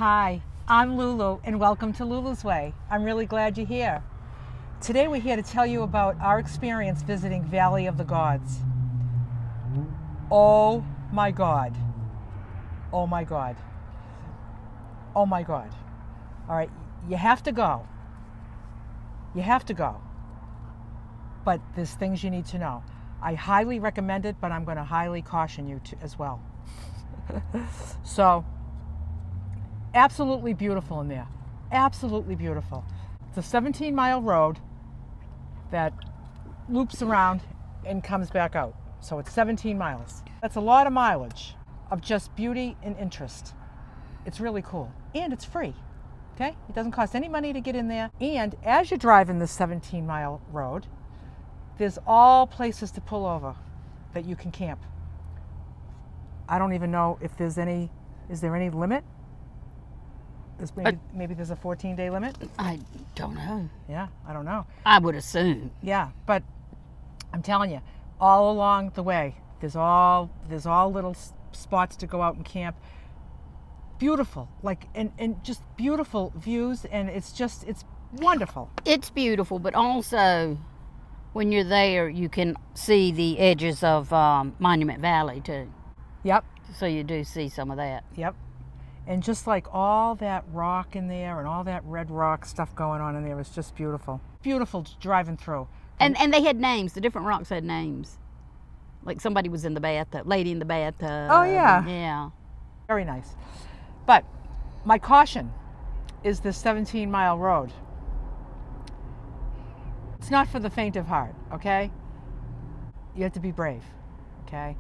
Hi, I'm Lulu and welcome to Lulu's Way. I'm really glad you're here. Today we're here to tell you about our experience visiting Valley of the Gods. Oh my God. Oh my God. Oh my God. All right, you have to go. You have to go. But there's things you need to know. I highly recommend it, but I'm going to highly caution you as well. So, absolutely beautiful in there. Absolutely beautiful. It's a 17-mile road that loops around and comes back out. So it's 17 miles. That's a lot of mileage of just beauty and interest. It's really cool. And it's free. Okay? It doesn't cost any money to get in there. And as you're driving this 17-mile road, there's all places to pull over that you can camp. I don't even know if there's any, is there any limit? Maybe there's a 14-day limit? I don't know. Yeah, I don't know. I would assume. Yeah, but I'm telling you, all along the way, there's all little spots to go out and camp. Beautiful, like, and just beautiful views, and it's wonderful. It's beautiful, but also when you're there, you can see the edges of Monument Valley too. Yep. So you do see some of that. Yep. And just like all that rock in there and all that red rock stuff going on in there was just beautiful. Beautiful driving through. And they had names. The different rocks had names. Like somebody was in the bathtub, lady in the bathtub. Oh, yeah. Yeah. Very nice. But my caution is this 17-mile road. It's not for the faint of heart, okay? You have to be brave, okay?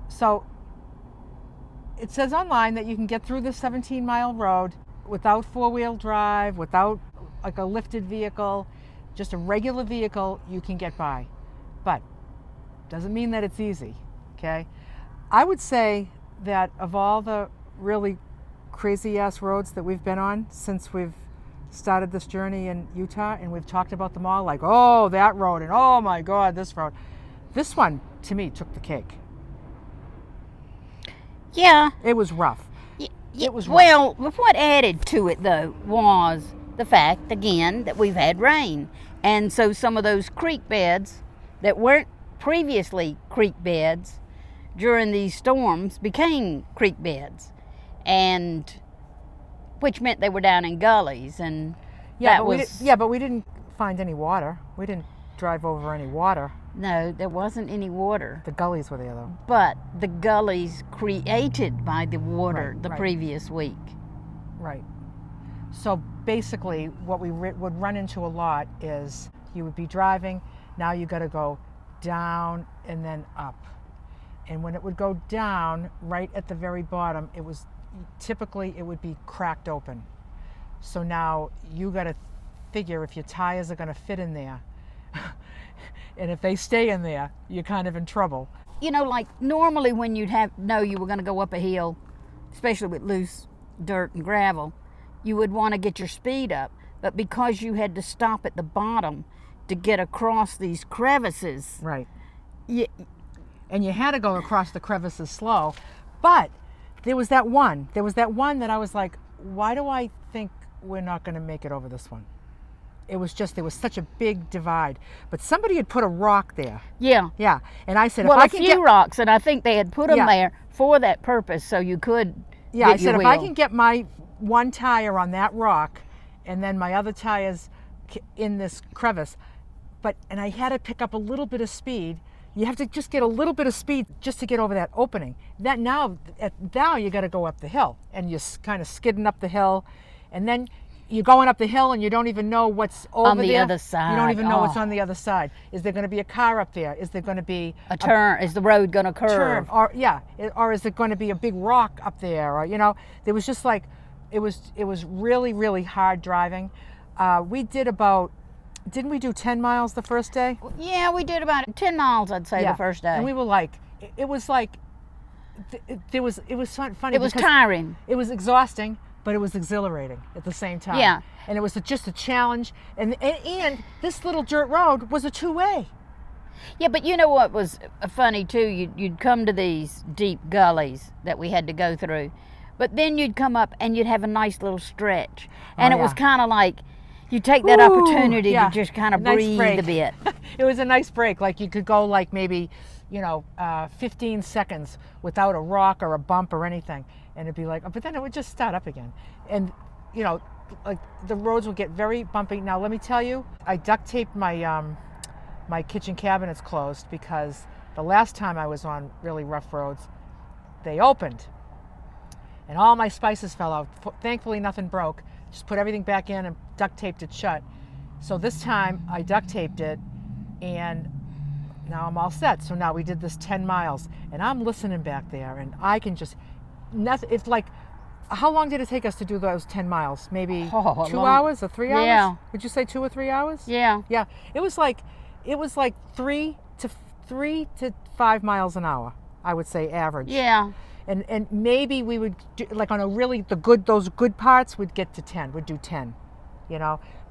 So it says online that you can get through this 17-mile road without four-wheel drive, without like a lifted vehicle, just a regular vehicle, you can get by. But doesn't mean that it's easy, okay? I would say that of all the really crazy-ass roads that we've been on since we've started this journey in Utah, and we've talked about them all, like, oh, that road, and oh my God, this road. This one, to me, took the cake. Yeah. It was rough. It was rough. Well, what added to it, though, was the fact, again, that we've had rain. And so some of those creek beds that weren't previously creek beds during these storms became creek beds. And which meant they were down in gullies. And but we didn't find any water. We didn't drive over any water. No, there wasn't any water. The gullies were there, though. But the gullies created by the water the previous week. Right. So basically, what we would run into a lot is you would be driving, now you got to go down and then up. And when it would go down, right at the very bottom, it would be cracked open. So now you got to figure if your tires are going to fit in there. And if they stay in there, you're kind of in trouble. You know, like normally when you'd know you were going to go up a hill, especially with loose dirt and gravel, you would want to get your speed up. But because you had to stop at the bottom to get across these crevices. Right. And you had to go across the crevices slow. But there was that one that I was like, why do I think we're not going to make it over this one? It was just, there was such a big divide. But somebody had put a rock there. Yeah. Yeah. And I said, well, if I can get rocks, and I think they had put them there for that purpose, so you could. Yeah, I said, if I can get my one tire on that rock, and then my other tires in this crevice, and I had to pick up a little bit of speed. You have to just get a little bit of speed just to get over that opening. That now you got to go up the hill, and you're kind of skidding up the hill, and then you're going up the hill and you don't even know what's over on the other side. You don't even know what's on the other side. Is there going to be a car up there? Is there going to be a turn? Is the road going to curve? Turn, or is it going to be a big rock up there? Or there was just like, it was really, really hard driving. We did didn't we do 10 miles the first day? Yeah, we did about 10 miles, I'd say, the first day. And we were like, it was like, it was funny. It was tiring. It was exhausting, but it was exhilarating at the same time. Yeah. And it was just a challenge. And this little dirt road was a two-way. Yeah, but you know what was funny too? You'd come to these deep gullies that we had to go through, but then you'd come up and you'd have a nice little stretch. And Oh, it was yeah. kind of like you take that Ooh, opportunity yeah. to just kind of Nice breathe break. a bit. It was a nice break. Like you could go like maybe, 15 seconds without a rock or a bump or anything. And it'd be like, but then it would just start up again. And, like the roads would get very bumpy. Now, let me tell you, I duct taped my kitchen cabinets closed because the last time I was on really rough roads, they opened and all my spices fell out. Thankfully, nothing broke. Just put everything back in and duct taped it shut. So this time I duct taped it and now I'm all set. So now we did this 10 miles and I'm listening back there and I can just, nothing. It's like, how long did it take us to do those 10 miles? Maybe 2 hours or 3 hours? Yeah. Would you say 2 or 3 hours? Yeah. Yeah. It was like 3 to 5 miles an hour, I would say average. Yeah. And maybe we would do, like on those good parts, we'd get to 10. We'd do 10,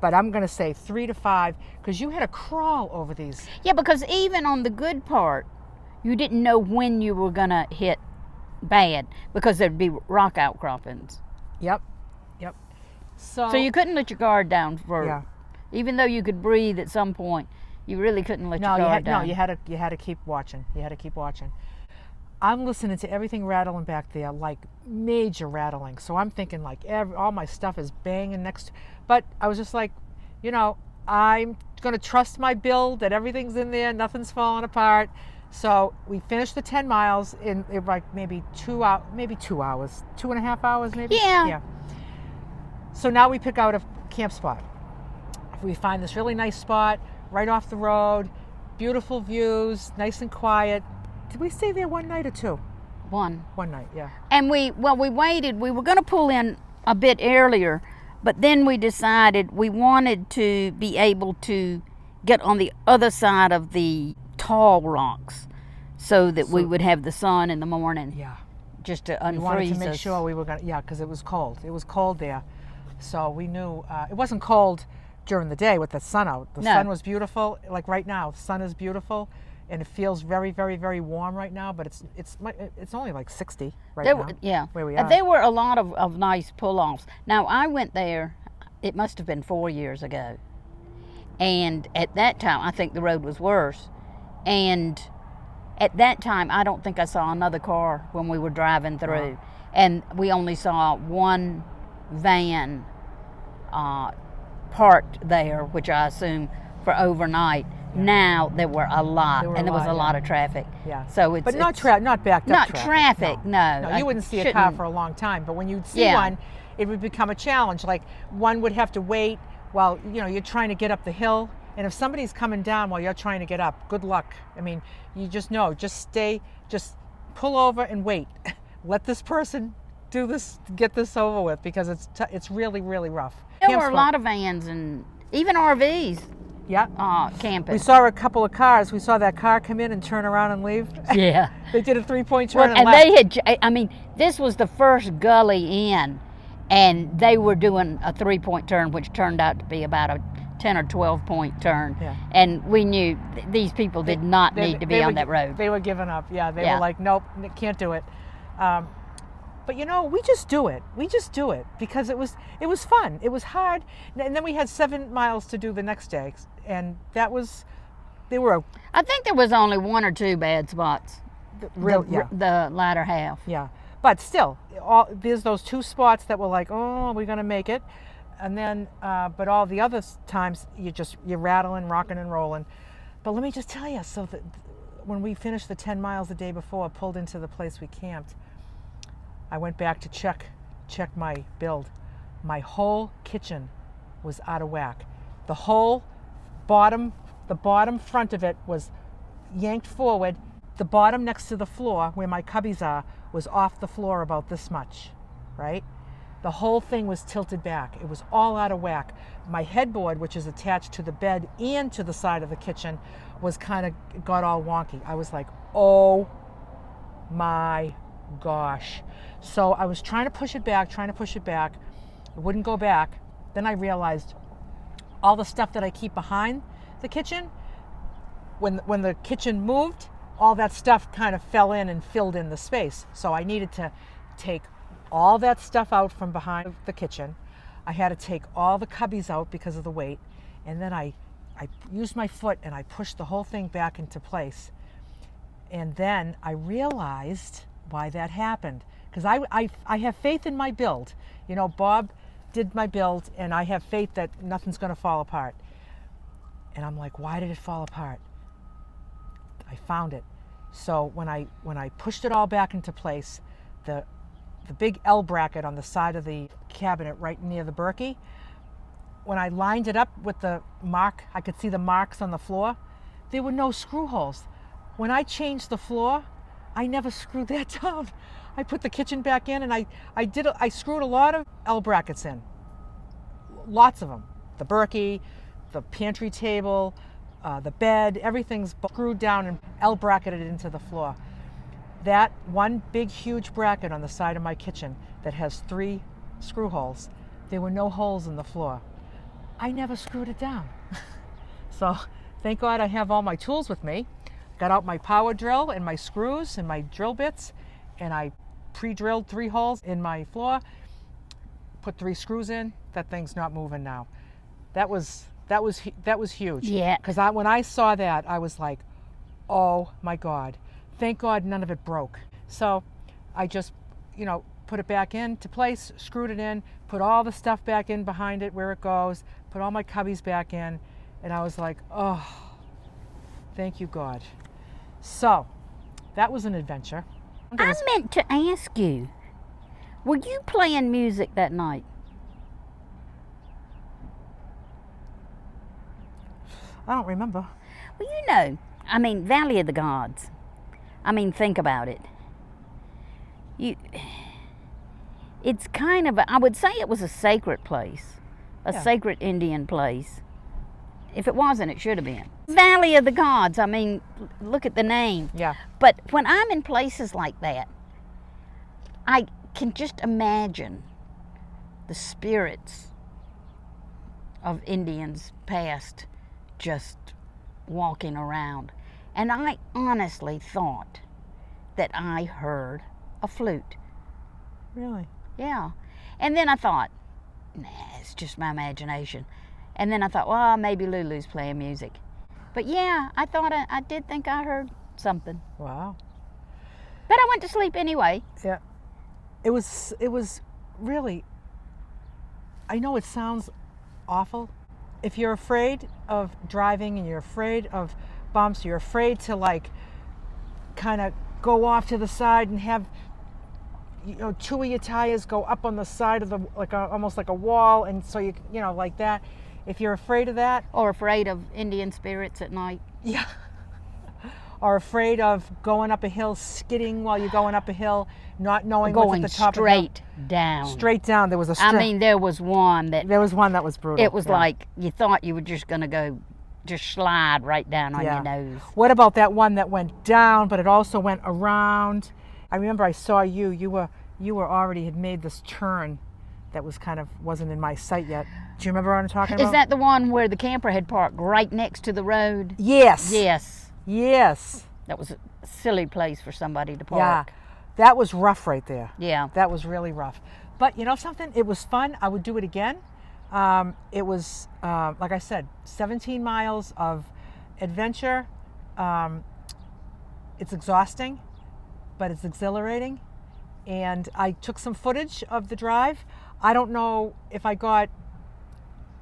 But I'm gonna say 3 to 5 because you had to crawl over these. Yeah, because even on the good part, you didn't know when you were gonna hit bad because there'd be rock outcroppings. Yep. So you couldn't let your guard down for. Yeah. Even though you could breathe at some point, you really couldn't let your guard down. No, you had to keep watching. You had to keep watching. I'm listening to everything rattling back there, like major rattling. So I'm thinking like all my stuff is banging next. But I was just like, I'm going to trust my build that everything's in there, nothing's falling apart. So we finished the 10 miles in like maybe 2 hours, 2.5 hours, maybe. Yeah. So now we pick out a camp spot. We find this really nice spot right off the road, beautiful views, nice and quiet. Did we stay there one night or two? One night, yeah. And we waited. We were going to pull in a bit earlier, but then we decided we wanted to be able to get on the other side of the tall rocks so that we would have the sun in the morning. Yeah. Just to unfreeze us. We wanted to make sure we were going to, because it was cold. It was cold there. So we knew, it wasn't cold during the day with the sun out. The sun was beautiful. Like right now, the sun is beautiful. And it feels very, very, very warm right now, but it's only like 60 now. Yeah, where we are. There were a lot of nice pull-offs. Now I went there, it must have been 4 years ago, and at that time I think the road was worse. And at that time I don't think I saw another car when we were driving through, and we only saw one van parked there, which I assume for overnight. Now there were a lot, and there was a lot of traffic. Yeah. So it's not backed up. Not traffic. No. You wouldn't see a car for a long time, but when you'd see one, it would become a challenge. Like one would have to wait while you're trying to get up the hill, and if somebody's coming down while you're trying to get up, good luck. I mean, you just know, just pull over and wait. Let this person do this, get this over with, because it's really, really rough. There were a lot of vans and even RVs. Yeah. Camping. We saw a couple of cars. We saw that car come in and turn around and leave. Yeah. They did a 3-point turn and left. This was the first gully in, and they were doing a 3-point turn, which turned out to be about a 10 or 12-point turn. Yeah. And we knew these people did not need to be on that road. They were giving up. Yeah. They were like, nope, can't do it. But we just do it. We just do it because it was fun. It was hard, and then we had 7 miles to do the next day, and I think there was only 1 or 2 bad spots. The latter half. Yeah, but still, there's those 2 spots that were like, oh, we're gonna make it, and then, but all the other times you're rattling, rocking, and rolling. But let me just tell you, so that when we finished the 10 miles the day before, pulled into the place we camped, I went back to check my build. My whole kitchen was out of whack. The whole bottom front of it was yanked forward. The bottom next to the floor, where my cubbies are, was off the floor about this much, right? The whole thing was tilted back. It was all out of whack. My headboard, which is attached to the bed and to the side of the kitchen, got all wonky. I was like, oh my gosh. So I was trying to push it back. It wouldn't go back. Then I realized all the stuff that I keep behind the kitchen, when the kitchen moved, all that stuff kind of fell in and filled in the space. So I needed to take all that stuff out from behind the kitchen. I had to take all the cubbies out because of the weight. And then I used my foot and I pushed the whole thing back into place. And then I realized why that happened. Because I have faith in my build. You know, Bob did my build, and I have faith that nothing's going to fall apart. And I'm like, why did it fall apart? I found it. So when I pushed it all back into place, the big L bracket on the side of the cabinet right near the Berkey, when I lined it up with the mark, I could see the marks on the floor. There were no screw holes. When I changed the floor, I never screwed that down. I put the kitchen back in, and I screwed a lot of L brackets in. Lots of them. The Berkey, the pantry table, the bed, everything's screwed down and L bracketed into the floor. That one big huge bracket on the side of my kitchen that has 3 screw holes, there were no holes in the floor. I never screwed it down. So thank God I have all my tools with me. Got out my power drill and my screws and my drill bits, and I pre-drilled 3 holes in my floor, put 3 screws in. That thing's not moving now. That was huge. Yeah. Because when I saw that, I was like, oh my God. Thank God none of it broke. So I just, put it back into place, screwed it in, put all the stuff back in behind it where it goes, put all my cubbies back in, and I was like, oh, thank you, God. So that was an adventure. I meant to ask you, were you playing music that night? I don't remember. Well, Valley of the Gods. Think about it. It's kind of, I would say it was a sacred place, a sacred Indian place. If it wasn't, it should have been. Valley of the Gods, look at the name. Yeah. But when I'm in places like that, I can just imagine the spirits of Indians past just walking around. And I honestly thought that I heard a flute. Really? Yeah. And then I thought, nah, it's just my imagination. And then I thought, well, maybe Lulu's playing music. But yeah, I thought I did think I heard something. Wow. But I went to sleep anyway. Yeah. It was really, I know it sounds awful. If you're afraid of driving and you're afraid of bumps, you're afraid to kind of go off to the side and have 2 of your tires go up on the side of the almost like a wall, and so you like that. If you're afraid of that, or afraid of Indian spirits at night. Yeah. Or afraid of going up a hill, skidding while you're going up a hill, not knowing what's at the top straight of down. Straight down. There was a there was one that was brutal. It was like you thought you were just going to go just slide right down on your nose. What about that one that went down, but it also went around? I remember I saw you. You were already had made this turn that was wasn't in my sight yet. Do you remember what I'm talking about? Is that the one where the camper had parked right next to the road? Yes. Yes. Yes. That was a silly place for somebody to Yeah. park. That was rough right there. Yeah. That was really rough. But you know something? It was fun. I would do it again. It was, like I said, 17 miles of adventure. It's exhausting, but it's exhilarating. And I took some footage of the drive. I don't know if I got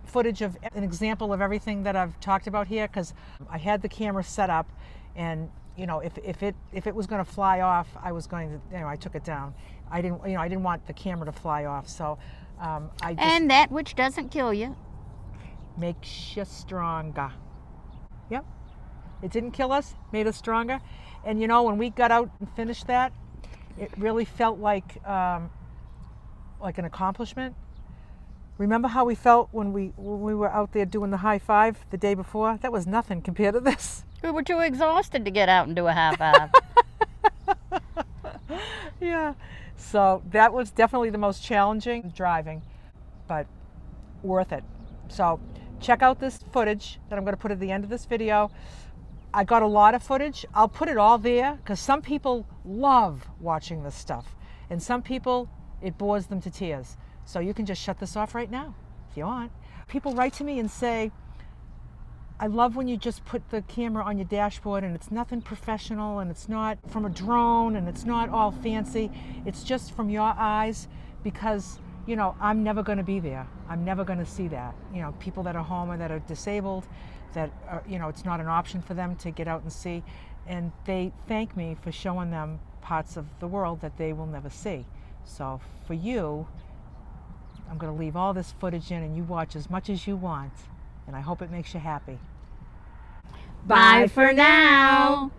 footage of an example of everything that I've talked about here, because I had the camera set up, and if it was going to fly off, I was going to, I took it down. I didn't want the camera to fly off, so I just, and that which doesn't kill you makes you stronger. Yep, it didn't kill us, made us stronger. And when we got out and finished that, it really felt like an accomplishment. Remember how we felt when we were out there doing the high five the day before? That was nothing compared to this. We were too exhausted to get out and do a high five. Yeah. So that was definitely the most challenging driving, but worth it. So check out this footage that I'm going to put at the end of this video. I got a lot of footage. I'll put it all there because some people love watching this stuff, and some people it bores them to tears. So you can just shut this off right now if you want. People write to me and say, I love when you just put the camera on your dashboard and it's nothing professional and it's not from a drone and it's not all fancy. It's just from your eyes, because, you know, I'm never going to be there. I'm never going to see that. You know, people that are home or that are disabled, that are, you know, it's not an option for them to get out and see. And they thank me for showing them parts of the world that they will never see. So for you, I'm going to leave all this footage in and you watch as much as you want. And I hope it makes you happy. Bye for now.